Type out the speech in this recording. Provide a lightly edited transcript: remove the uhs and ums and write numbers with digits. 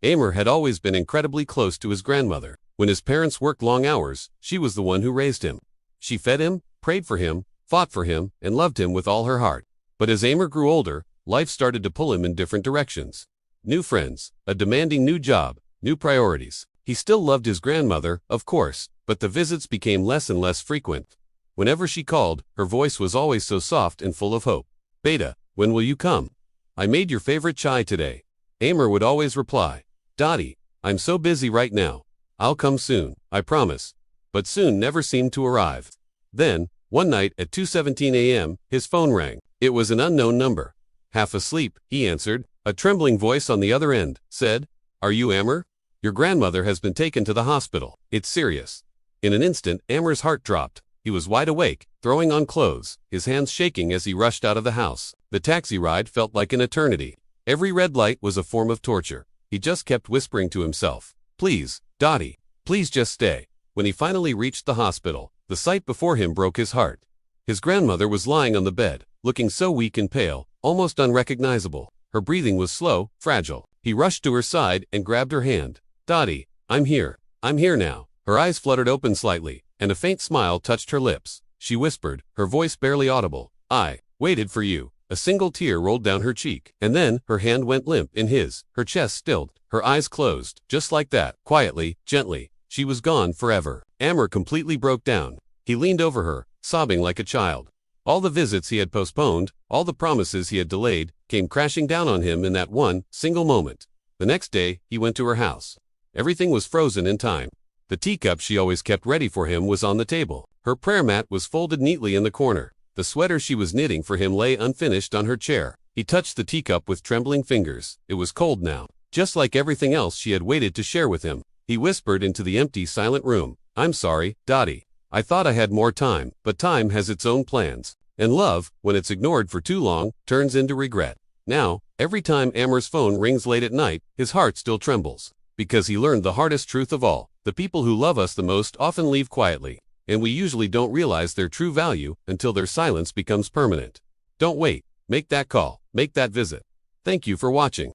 Ammar had always been incredibly close to his grandmother. When his parents worked long hours, she was the one who raised him. She fed him, prayed for him, fought for him, and loved him with all her heart. But as Ammar grew older, life started to pull him in different directions. New friends, a demanding new job, new priorities. He still loved his grandmother, of course, but the visits became less and less frequent. Whenever she called, her voice was always so soft and full of hope. "Beta, when will you come? I made your favorite chai today." Ammar would always reply, "Dottie, I'm so busy right now. I'll come soon, I promise." But soon never seemed to arrive. Then, one night at 2:17 a.m., his phone rang. It was an unknown number. Half asleep, he answered. A trembling voice on the other end said, "Are you Ammar? Your grandmother has been taken to the hospital. It's serious." In an instant, Ammar's heart dropped. He was wide awake, throwing on clothes, his hands shaking as he rushed out of the house. The taxi ride felt like an eternity. Every red light was a form of torture. He just kept whispering to himself, "Please, Dottie, please just stay." When he finally reached the hospital, the sight before him broke his heart. His grandmother was lying on the bed, looking so weak and pale, almost unrecognizable. Her breathing was slow, fragile. He rushed to her side and grabbed her hand. "Dottie, I'm here. I'm here now." Her eyes fluttered open slightly, and a faint smile touched her lips. She whispered, her voice barely audible, "I waited for you." A single tear rolled down her cheek, and then her hand went limp in his, her chest stilled, her eyes closed, just like that, quietly, gently. She was gone forever. Ammar completely broke down. He leaned over her, sobbing like a child. All the visits he had postponed, all the promises he had delayed, came crashing down on him in that one, single moment. The next day, he went to her house. Everything was frozen in time. The teacup she always kept ready for him was on the table. Her prayer mat was folded neatly in the corner. The sweater she was knitting for him lay unfinished on her chair. He touched the teacup with trembling fingers. It was cold now, just like everything else she had waited to share with him. He whispered into the empty, silent room, "I'm sorry, Dottie. I thought I had more time, but time has its own plans. And love, when it's ignored for too long, turns into regret." Now, every time Ammar's phone rings late at night, his heart still trembles. Because he learned the hardest truth of all. The people who love us the most often leave quietly, and we usually don't realize their true value until their silence becomes permanent. Don't wait. Make that call. Make that visit. Thank you for watching.